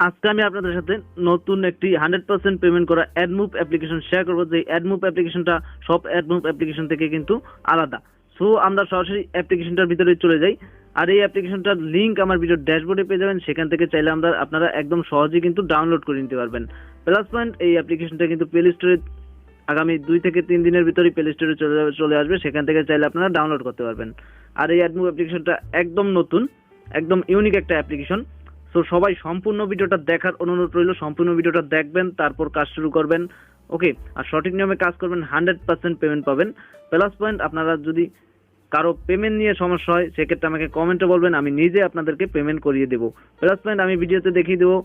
আজকে আমি আপনাদের সাথে নতুন একটি 100% পেমেন্ট করা admob অ্যাপ্লিকেশন শেয়ার করব। যে admob অ্যাপ্লিকেশনটা সব admob অ্যাপ্লিকেশন থেকে কিন্তু আলাদা। সো আমরা সরাসরি অ্যাপ্লিকেশনটার ভিতরে চলে যাই। আর এই অ্যাপ্লিকেশনটার লিংক আমার ভিডিওর ড্যাশবোর্ডে পেয়ে যাবেন। সেখান থেকে চাইলে আপনারা একদম সহজেই কিন্তু ডাউনলোড করে নিতে পারবেন। প্লাস পয়েন্ট, এই অ্যাপ্লিকেশনটা কিন্তু প্লে স্টোরে আগামী 2 থেকে 3 দিনের ভিতরেই প্লে স্টোরে চলে আসবে। সেখান থেকে চাইলে আপনারা ডাউনলোড করতে পারবেন। আর এই admob অ্যাপ্লিকেশনটা একদম নতুন, একদম ইউনিক একটা অ্যাপ্লিকেশন। সো সবাই সম্পূর্ণ ভিডিওটা দেখার অনুরোধ রইল। সম্পূর্ণ ভিডিওটা দেখবেন, তারপর কাজ শুরু করবেন। ওকে, আর সঠিক নিয়মে কাজ করবেন, 100% পেমেন্ট পাবেন। প্লাস পয়েন্ট, আপনারা যদি কারো পেমেন্ট নিয়ে সমস্যা হয় সেক্ষেত্রে আমাকে কমেন্টে বলবেন, আমি নিজে আপনাদেরকে পেমেন্ট করিয়ে দেবো। প্লাস পয়েন্ট, আমি ভিডিওতে দেখিয়ে দেবো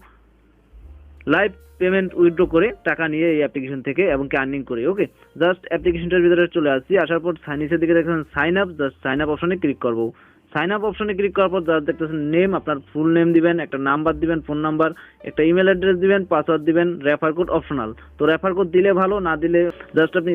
লাইভ পেমেন্ট উইথড্র করে টাকা নিয়ে এই অ্যাপ্লিকেশন থেকে এবং কি আর্নিং করে। ওকে, জাস্ট অ্যাপ্লিকেশনটার ভিতরে চলে আসছি। আসার পর নিচের দিকে দেখছেন sign up, just sign up অপশনে ক্লিক করবো। সাইন আপ অপশনে ক্লিক করার পর যা দেখতেছেন নেম, আপনার ফুল নেম দিবেন, একটা নাম্বার দিবেন, ফোন নাম্বার, একটা ইমেল অ্যাড্রেস দিবেন, পাসওয়ার্ড দিবেন, রেফার কোড অপশনাল। তো রেফার কোড দিলে ভালো, না দিলে জাস্ট আপনি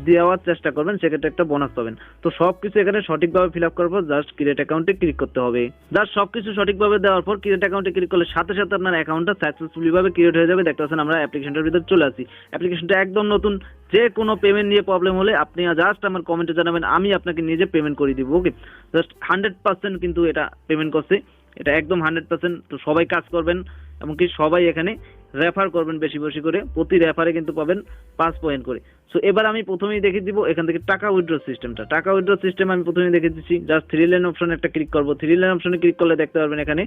দেওয়ার চেষ্টা করবেন, সেক্ষেত্রে একটা বোনাস পাবেন। তো সবকিছু এখানে সঠিকভাবে ফিল আপ করার পর জাস্ট ক্রিয়েট অ্যাকাউন্টে ক্লিক করতে হবে। জাস্ট সবকিছু সঠিকভাবে দেওয়ার পর ক্রিয়েট অ্যাকাউন্টে ক্লিক করলে সাথে সাথে আপনার অ্যাকাউন্টটা সাকসেসফুলি ভাবে ক্রিয়েট হয়ে যাবে। দেখতে পাচ্ছেন আমরা অ্যাপ্লিকেশনটার ভিতরে চলে আসি। অ্যাপ্লিকেশনটা একদম নতুন। যে কোনো পেমেন্ট নিয়ে প্রবলেম হলে আপনি জাস্ট আমার কমেন্টে জানাবেন, আমি আপনাকে নিজে পেমেন্ট করে দিব। ওকে, জাস্ট 100% কিন্তু এটা পেমেন্ট করছে, এটা একদম 100%। তো সবাই কাজ করবেন এবং কি সবাই এখানে রেফার করবেন বেশি বেশি করে। প্রতি রেফারে কিন্তু পাবেন 5 পয়েন্ট করে। সো এবার আমি প্রথমেই দেখিয়ে দিব এখান থেকে টাকা উইথড্র সিস্টেমটা। টাকা উইথড্র সিস্টেম আমি প্রথমেই দেখিয়ে দিচ্ছি। জাস্ট 3 লাইন অপশনে একটা ক্লিক করব। 3 লাইন অপশনে ক্লিক করলে দেখতে পারবেন এখানে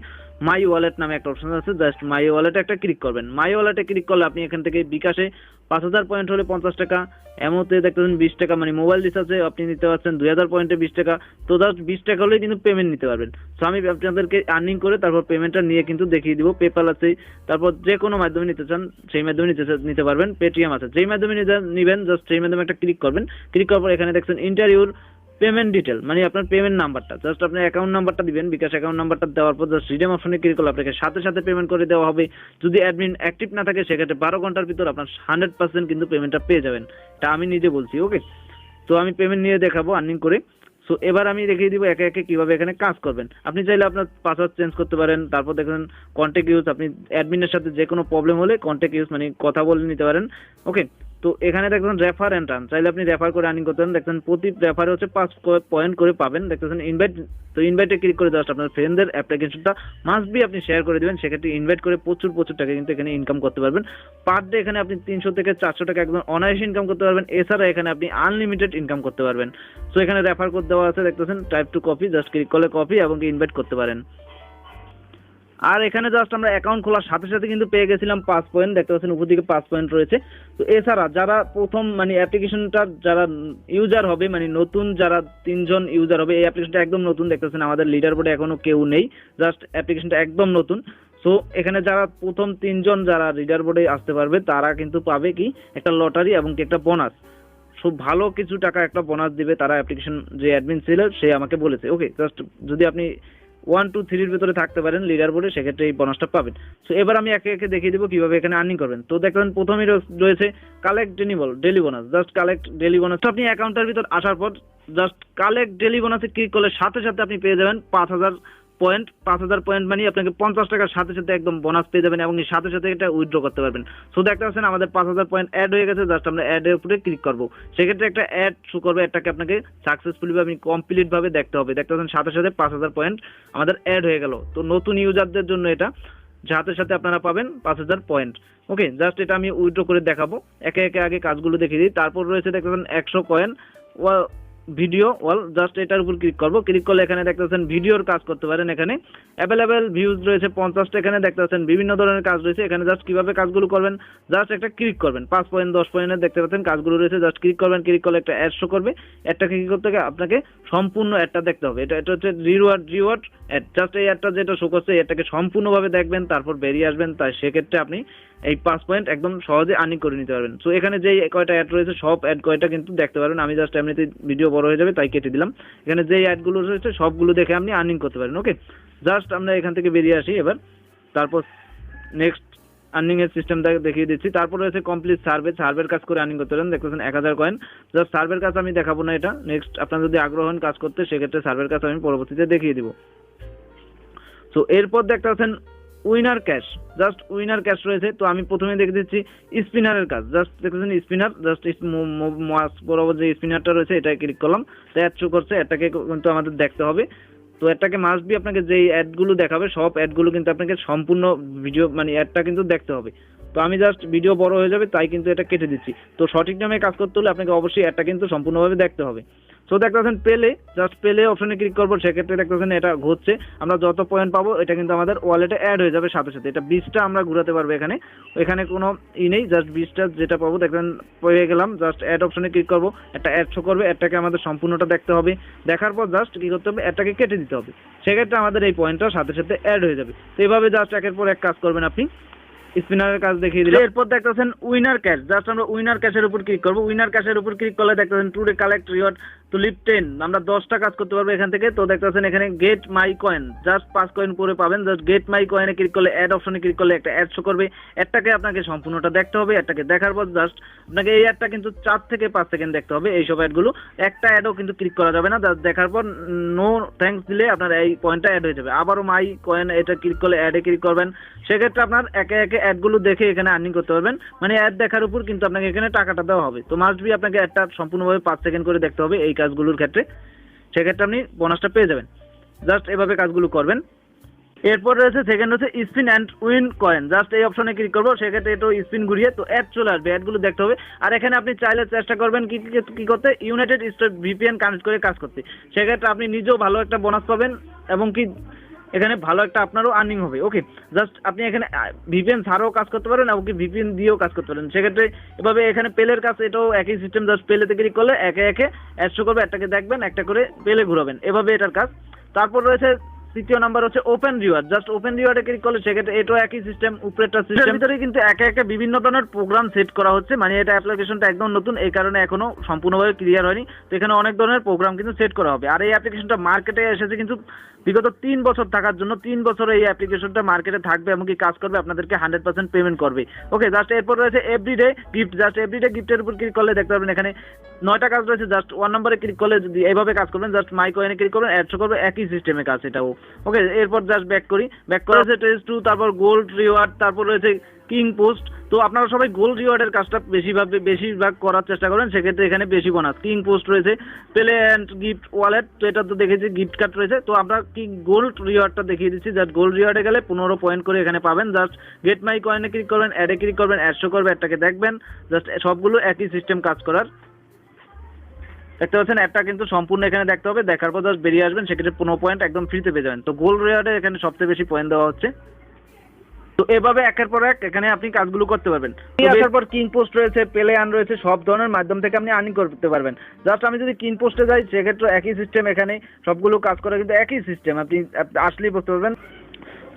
মাই ওয়ালেট নামে একটা অপশন আছে। জাস্ট মাই ওয়ালেটে একটা ক্লিক করবেন। মাই ওয়ালেটে ক্লিক করলে আপনি এখান থেকে বিকাশে 5000 পয়েন্ট হলে 50 টাকা, এমতে দেখতেছেন 20 টাকা, মানে মোবাইল রিচার্জে আপনি নিতে পারছেন 2000 পয়েন্টে 20 টাকা। তো জাস্ট 20 টাকা হলেই কিন্তু পেমেন্ট নিতে পারবেন। সো আমি আপনাদেরকে আর্নিং করে তারপর পেমেন্টটা নিয়ে কিন্তু দেখিয়ে দিব। পেপাল আছে, তারপর যে কোনো মাধ্যমে নিতে চান সেই মাধ্যমে নিতে পারবেন। পেটিএম আছে, যেই মাধ্যমে নিবেন জাস্ট সেই মাধ্যমে একটা ক্লিক করবেন। ক্লিক করার পর এখানে দেখছেন ইন্টারভিউর পেমেন্ট ডিটেল, মানে আপনার পেমেন্ট নাম্বারটা, জাস্ট আপনার অ্যাকাউন্ট নাম্বারটা দিবেন। বিকাশ অ্যাকাউন্ট নাম্বারটা দেওয়ার পর জাস্ট রিডিম অপশনে ক্লিক করলে আপনাকে সাথে সাথে পেমেন্ট করে দেওয়া হবে। যদি অ্যাডমিন অ্যাক্টিভ না থাকে সেক্ষেত্রে 12 ঘন্টার ভিতর আপনার 100% কিন্তু পেমেন্টটা পেয়ে যাবেন। এটা আমি নিজে বলছি। ওকে, তো আমি পেমেন্ট নিয়ে দেখাবো আর্নিং করে। সো এবার আমি দেখিয়ে দিব একে একে কিভাবে এখানে কাজ করবেন। আপনি চাইলে আপনার পাসওয়ার্ড চেঞ্জ করতে পারেন। তারপর দেখেন কন্ট্যাক্ট ইউজ, আপনি অ্যাডমিনের সাথে যে কোনো প্রবলেম হলে কন্ট্যাক্ট ইউজ মানে কথা বলে নিতে পারেন। ওকে, তো এখানে দেখুন রেফার এন্ড আর্ন, চাইলে আপনি রেফার করে আর্নিং করতে পারেন। দেখছেন প্রতি রেফারে হচ্ছে 5 পয়েন্ট করে পাবেন। দেখতেছেন ইনভাইট, তো ইনভাইটে ক্লিক করে জাস্ট আপনার ফ্রেন্ডদের অ্যাপ্লিকেশনটা মাস্ট বি আপনি শেয়ার করে দিবেন। সেক্ষেত্রে ইনভাইট করে প্রচুর টাকা কিন্তু এখানে ইনকাম করতে পারবেন। পার ডে এখানে আপনি 300 থেকে 400 টাকা একদম অনায়াসে ইনকাম করতে পারবেন। এছাড়া এখানে আপনি আনলিমিটেড ইনকাম করতে পারবেন। সো এখানে রেফার কোড দেওয়া আছে, দেখতেছেন type to copy, just click করলে কপি এবং ইনভাইট করতে পারেন। আর এখানে জাস্ট আমরা অ্যাকাউন্ট খোলার সাথে সাথে কিন্তু পেয়ে গেছিলাম 5 পয়েন্ট। দেখতে পাচ্ছেন উপর দিকে 5 পয়েন্ট রয়েছে। তো এছাড়া যারা প্রথম মানে অ্যাপ্লিকেশনটা যারা ইউজার হবে, মানে নতুন যারা 3 জন ইউজার হবে, এই অ্যাপ্লিকেশনটা একদম নতুন। দেখতেছেন আমাদের লিডার বোর্ডে এখনো কেউ নেই, জাস্ট অ্যাপ্লিকেশনটা একদম নতুন। সো এখানে যারা প্রথম 3 জন যারা লিডার বোর্ডে আসতে পারবে তারা কিন্তু পাবে কি একটা লটারি এবং কি একটা বোনাস। সো ভালো কিছু টাকা একটা বোনাস দিবে তারা। অ্যাপ্লিকেশন যে অ্যাডমিন ছিল সে আমাকে বলেছে। ওকে, জাস্ট যদি আপনি 1 2 3 এর ভিতরে থাকতে পারেন লিডার বোর্ডে, সেক্ষেত্রে এই বোনাসটা পাবেন। সো এবার আমি একে একে দেখিয়ে দিব কিভাবে এখানে আর্নিং করবেন। তো দেখবেন প্রথমেই রয়েছে collect daily bonus. Just collect daily bonus আপনি অ্যাকাউন্টের ভিতর আসার পর জাস্ট কালেক্ট ডেলি বোনাসে ক্লিক করলে সাথে সাথে আপনি পেয়ে যাবেন 5000 পয়েন্ট। 5000 পয়েন্ট মানে আপনাকে 50 টাকার সাথে সাথে একদম বোনাস পেয়ে যাবেন এবং সাথে সাথে এটা উইথড্র করতে পারবেন। সো দেখতে পাচ্ছেন আমাদের 5000 পয়েন্ট অ্যাড হয়ে গেছে। জাস্ট আমরা অ্যাড এর উপরে ক্লিক করব। সেক্ষেত্রে একটা অ্যাড শো করবে, এটাকে আপনাকে সাকসেসফুলি ভাবে কমপ্লিট ভাবে দেখতে হবে। দেখতে পাচ্ছেন সাথে সাথে 5000 পয়েন্ট আমাদের অ্যাড হয়ে গেল। তো নতুন ইউজারদের জন্য এটা, সাথে সাথে আপনারা পাবেন 5000 পয়েন্ট। ওকে, জাস্ট এটা আমি উইথড্র করে দেখাবো। একে একে আগে কাজগুলো দেখিয়ে দিই। তারপর রয়েছে দেখতে পাচ্ছেন 100 কয়েন ভিডিও ওয়াল, জাস্ট এটার উপর ক্লিক করবো। ক্লিক করলে এখানে দেখতে পাচ্ছেন ভিডিওর কাজ করতে পারেন। এখানে অ্যাভেলেবেল ভিউজ রয়েছে 50টা। এখানে দেখতে পাচ্ছেন বিভিন্ন ধরনের কাজ রয়েছে। এখানে জাস্ট কিভাবে কাজগুলো করবেন, জাস্ট একটা ক্লিক করবেন। 5 পয়েন্ট 10 পয়েন্টের দেখতে পাচ্ছেন কাজগুলো রয়েছে। জাস্ট ক্লিক করবেন। ক্লিক করলে একটা অ্যাড শো করবে। অ্যাডটাকে কি করতে হবে, আপনাকে সম্পূর্ণ অ্যাডটা দেখতে হবে। এটা হচ্ছে রিওয়ার্ড অ্যাড। জাস্ট এই অ্যাডটা যেটা শো করছে এটাকে সম্পূর্ণভাবে দেখবেন, তারপর বেরিয়ে আসবেন। তাই সেক্ষেত্রে আপনি এই 5 পয়েন্ট একদম সহজে আর্নিং করে নিতে পারবেন। সো এখানে যেই কয়টা অ্যাড রয়েছে সব অ্যাড কয়টা কিন্তু দেখতে পারবেন। আমি জাস্ট এমনিতে ভিডিও বড় হয়ে যাবে তাই কেটে দিলাম। এখানে যেই অ্যাডগুলো রয়েছে সবগুলো দেখে আপনি আর্নিং করতে পারেন। ওকে, জাস্ট আমরা এখান থেকে বেরিয়ে আসি এবার। তারপর নেক্সট আর্নিং এর সিস্টেম দেখিয়ে দিচ্ছি। তারপর রয়েছে কমপ্লিট সার্ভের কাজ করে আর্নিং করতে পারেন। দেখতেছেন 1000 কয়েন। জাস্ট সার্ভের কাজ আমি দেখাবো না এটা। নেক্সট আপনার যদি আগ্রহ হন কাজ করতে, সেক্ষেত্রে সার্ভের কাজ আমি পরবর্তীতে দেখিয়ে দিব। সো এরপর দেখতে পাচ্ছেন winner cash, just winner cash রয়েছে। তো আমি প্রথমে দেখে দিচ্ছি স্পিনারের কাজ, জাস্ট দেখতেছেন স্পিনার, জাস্ট বরাবর যে স্পিনারটা রয়েছে এটাই ক্লিক করলাম, তো অ্যাড শো করছে। এটাকে কিন্তু আমাদের দেখতে হবে। তো এটাকে মাস্ট বি আপনাকে যেই অ্যাডগুলো দেখাবে সব অ্যাডগুলো কিন্তু আপনাকে সম্পূর্ণ ভিডিও মানে অ্যাডটা কিন্তু দেখতে হবে। তো আমি জাস্ট ভিডিও বড় হয়ে যাবে তাই কিন্তু এটা কেটে দিচ্ছি। তো সঠিক নামে কাজ করতে হলে আপনাকে অবশ্যই অ্যাডটা কিন্তু সম্পূর্ণভাবে দেখতে হবে। সো দেখতেছেন পেলে, জাস্ট পেলে অপশনে ক্লিক করবো, সেক্ষেত্রে দেখতেছেন এটা ঘুরছে। আমরা যত পয়েন্ট পাবো এটা কিন্তু আমাদের ওয়ালেটে অ্যাড হয়ে যাবে সাথে সাথে। এটা 20টা আমরা ঘুরাতে পারবো এখানে, এখানে কোনো নেই, জাস্ট 20টা যেটা পাবো দেখবেন পেয়ে গেলাম। জাস্ট অ্যাড অপশনে ক্লিক করবো, একটা অ্যাড শো করবে, অ্যাডটাকে আমাদের সম্পূর্ণটা দেখতে হবে। দেখার পর জাস্ট কি করতে হবে, অ্যাডটাকে কেটে দিতে হবে, সেক্ষেত্রে আমাদের এই পয়েন্টটা সাথে সাথে অ্যাড হয়ে যাবে। তো এইভাবে জাস্ট একের পর এক কাজ করবেন আপনি। স্পিনারের কাজ দেখিয়ে দিলাম। এরপর দেখতেছেন উইনার ক্যাশ, জাস্ট আমরা উইনার ক্যাশের উপর ক্লিক করবো। উইনার ক্যাশের উপর ক্লিক করলে দেখতেছেন today collect reward to live 10, আমরা 10টা কাজ করতে পারবো এখান থেকে। তো দেখতেছেন এখানে get my coin, just 5 coin করে পাবেন। জাস্ট গেট মাই কয়েনে ক্লিক করলে অ্যাড অপশনে ক্লিক করলে একটা অ্যাড শো করবে, অ্যাডটাকে আপনাকে সম্পূর্ণটা দেখতে হবে। অ্যাডটাকে দেখার পর জাস্ট আপনাকে এই অ্যাডটা কিন্তু 4 থেকে 5 সেকেন্ড দেখতে হবে। এইসব অ্যাডগুলো একটা অ্যাডও কিন্তু ক্লিক করা যাবে না। জাস্ট দেখার পর নো থ্যাঙ্কস দিলে আপনার এই পয়েন্টটা অ্যাড হয়ে যাবে। আবারও মাই কয়েন এটা ক্লিক করলে অ্যাডে ক্লিক করবেন, সেক্ষেত্রে আপনার একে একে অ্যাডগুলো দেখে এখানে আর্নিং করতে পারবেন। মানে অ্যাড দেখার উপর কিন্তু আপনাকে এখানে টাকাটা দেওয়া হবে। তো মাস্ট বি আপনাকে অ্যাডটা সম্পূর্ণভাবে 5 সেকেন্ড করে দেখতে হবে এই কাজগুলোর ক্ষেত্রে, সেক্ষেত্রে আপনি বোনাসটা পেয়ে যাবেন। জাস্ট এভাবে কাজগুলো করবেন। এরপর রয়েছে সেকেন্ড হচ্ছে spin and win coin, just এই অপশনে ক্লিক করবো, সেক্ষেত্রে এটা স্পিন ঘুরিয়ে তো অ্যাড চলে আসবে, অ্যাডগুলো দেখতে হবে। আর এখানে আপনি চাইলে চেষ্টা করবেন কি করতে, ইউনাইটেড স্টেট ভিপিএন কানেক্ট করে কাজ করতে, সেক্ষেত্রে আপনি নিজেও ভালো একটা বোনাস পাবেন এবং কি এখানে ভালো একটা আপনারও আর্নিং হবে। ওকে, জাস্ট আপনি এখানে ভিপিএন ছাড়াও কাজ করতে পারেন এবং কি ভিপিএন দিয়েও কাজ করতে পারেন, সেক্ষেত্রে এভাবে এখানে পেলের কাজ এটাও একই সিস্টেম। জাস্ট পেলেতে ক্লিক করলে একে একে অ্যাড শো করবে, একটাকে দেখবেন, একটা করে পেলে ঘুরাবেন, এভাবে এটার কাজ। তারপর রয়েছে তৃতীয় নাম্বার হচ্ছে ওপেন রিওয়ার্ড, জাস্ট ওপেন রিওয়ার্ডে ক্লিক করলে সেক্ষেত্রে এটাও একই সিস্টেম। উপরেরটা সিস্টেম ভিতরে কিন্তু একে একে বিভিন্ন ধরনের প্রোগ্রাম সেট করা হচ্ছে, মানে এটা অ্যাপ্লিকেশনটা একদম নতুন, এই কারণে এখনো সম্পূর্ণভাবে ক্লিয়ার হয়নি। তো এখানে অনেক ধরনের প্রোগ্রাম কিন্তু সেট করা হবে। আর এই অ্যাপ্লিকেশনটা মার্কেটে এসেছে কিন্তু বিগত 3 বছর থাকার জন্য, 3 বছর এই অ্যাপ্লিকেশনটা মার্কেটে থাকবে এমনকি কাজ করবে, আপনাদেরকে 100% পেমেন্ট করবে। ওকে, জাস্ট এরপর রয়েছে এভরিডে গিফট, জাস্ট এভরিডে গিফটের উপর ক্লিক করলে দেখতে পাবেন এখানে 9টা কাজ রয়েছে। জাস্ট 1 নম্বরে ক্লিক করলে যদি এইভাবে কাজ করবেন, জাস্ট মাই কয়েনে ক্লিক করবেন, অ্যাড শো করবে, একই সিস্টেমে কাজ এটাও। ওকে, এরপর জাস্ট ব্যাক করা হচ্ছে টেস্ট 2, তারপর গোল্ড রিওয়ার্ড, তারপর রয়েছে কিং পোস্ট। তো আপনারা সবাই গোল্ড রিওয়ার্ডের কাজটা বেশিরভাগ করার চেষ্টা করেন, সেক্ষেত্রে এখানে বেশি বোনাস। কিং পোস্ট রয়েছে, প্লে অ্যান্ড গিফট ওয়ালেট, তো এটা তো দেখেছি গিফট কার্ড রয়েছে। তো আমরা কি গোল্ড রিওয়ার্ডটা দেখিয়ে দিচ্ছি, জাস্ট গোল্ড রিওয়ার্ডে গেলে 15 পয়েন্ট করে এখানে পাবেন। জাস্ট গেট মাই কয়েনে ক্লিক করবেন, অ্যাডে ক্লিক করবেন, অ্যাড শো করবে, অ্যাডটাকে দেখবেন, জাস্ট সবগুলো একই সিস্টেম কাজ করার। দেখতে পাচ্ছেন একটা কিন্তু সম্পূর্ণ এখানে দেখতে হবে, দেখার পর জাস্ট বেরিয়ে আসবেন, সেক্ষেত্রে 15 পয়েন্ট একদম ফ্রিতে পেয়ে যাবেন। তো গোল্ড রিওয়ার্ডে এখানে সবচেয়ে বেশি পয়েন্ট দেওয়া হচ্ছে। তো এভাবে একের পর এক এখানে আপনি কাজগুলো করতে পারবেন। তারপর কিং পোস্ট রয়েছে, প্লে আর্ন রয়েছে, সব ধরনের মাধ্যম থেকে আপনি আর্নিং করতে পারবেন। জাস্ট আমি যদি কিং পোস্টে যাই, সেক্ষেত্রে একই সিস্টেম, এখানে সবগুলো কাজ করা কিন্তু একই সিস্টেম, আপনি আসলেই বুঝতে পারবেন।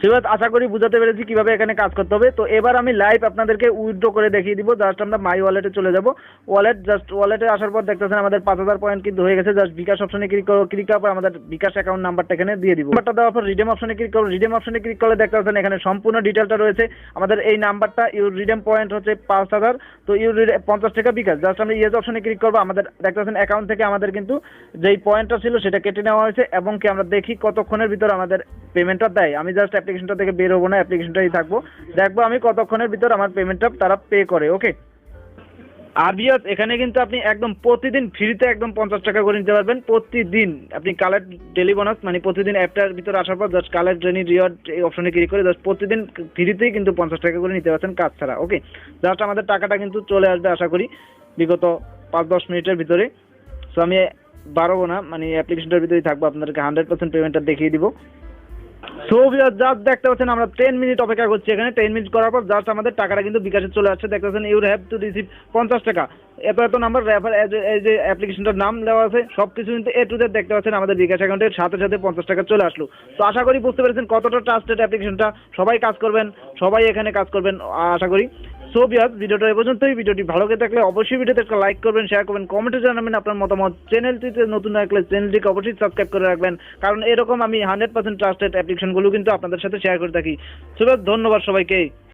সেবার আশা করি বুঝাতে পেরেছি কিভাবে এখানে কাজ করতে হবে। তো এবার আমি লাইভ আপনাদেরকে উইথড্র করে দেখিয়ে দিব। জাস্ট আমরা মাই ওয়ালেটে চলে যাব। ওয়ালেটে আসার পর দেখতেছেন আমাদের 5000 পয়েন্ট কিন্তু হয়ে গেছে। জাস্ট বিকাশ অপশনে ক্লিক করার পর আমাদের বিকাশ অ্যাকাউন্ট নাম্বারটা এখানে দিয়ে দিব। নাম্বারটা দেওয়ার পর রিডেম অপশনে ক্লিক করব। রিডেম অপশনে ক্লিক করলে দেখতে পাচ্ছেন এখানে সম্পূর্ণ ডিটেলটা রয়েছে। আমাদের এই নাম্বারটা ইউর রিডেম পয়েন্ট হচ্ছে 5000, তো ইউর 50 টাকা বিকাশ। জাস্ট আমরা ইয়েস অপশনে ক্লিক করব। আমাদের দেখতে পাচ্ছেন অ্যাকাউন্ট থেকে আমাদের কিন্তু যেই পয়েন্টটা ছিল সেটা কেটে নেওয়া হয়েছে এবং কি আমরা দেখি কতক্ষণের ভিতর আমাদের পেমেন্টটা দেয়। আমি জাস্ট অ্যাপ্লিকেশনটা থেকে বের হবো না, অ্যাপ্লিকেশনটাই থাকবো, দেখবো আমি কতক্ষণের ভিতর আমার পেমেন্টটা তারা পে করে। ওকে, আর বিয়াস এখানে কিন্তু আপনি একদম প্রতিদিন ফ্রিতে একদম 50 টাকা করে নিতে পারবেন প্রতিদিন। আপনি কালেক্ট ডেলি বোনাস মানে প্রতিদিন অ্যাপটার ভিতরে আসার পর জাস্ট কালেক্ট ডেলি রিওয়ার্ড এই অপশনে ক্লিক করে জাস্ট প্রতিদিন ফ্রিতেই কিন্তু 50 টাকা করে নিতে পারছেন কাজ ছাড়া। ওকে, জাস্ট আমাদের টাকাটা কিন্তু চলে আসবে আশা করি বিগত 5-10 মিনিটের ভিতরে। সো আমি বাড়াবো না, মানে অ্যাপ্লিকেশনটার ভিতরেই থাকবো, আপনাদেরকে 100% পেমেন্টটা দেখিয়ে দিব। সো জাস্ট দেখতে পাচ্ছেন আমরা 10 মিনিট অপেক্ষা করছি। এখানে 10 মিনিট করার পর জাস্ট আমাদের টাকাটা কিন্তু বিকাশে চলে আসছে। দেখতে পাচ্ছেন ইউর হ্যাভ টু রিসিভ 50 টাকা, এত নাম্বার রেফার, এই যে অ্যাপ্লিকেশনটার নাম দেওয়া আছে সবকিছু কিন্তু এ টু জেড দেখতে পাচ্ছেন আমাদের বিকাশ অ্যাকাউন্টের সাথে সাথে 50 টাকা চলে আসলো। তো আশা করি বুঝতে পেরেছেন কতটা ট্রাস্টেড অ্যাপ্লিকেশনটা। সবাই কাজ করবেন, সবাই এখানে কাজ করবেন আশা করি। সো ভিউয়ার্স ভিডিওটা এই পর্যন্তই। ভিডিওটি ভালো লেগে থাকলে অবশ্যই ভিডিওতে একটা লাইক করবেন, শেয়ার করবেন, কমেন্টে জানাবেন আপনার মতামত। চ্যানেলটিতে নতুন থাকলে চ্যানেলটিকে অবশ্যই সাবস্ক্রাইব করে রাখবেন, কারণ এরকম আমি 100% ট্রাস্টেড অ্যাপ্লিকেশনগুলো কিন্তু আপনাদের সাথে শেয়ার করে থাকি। সো ধন্যবাদ সবাইকে।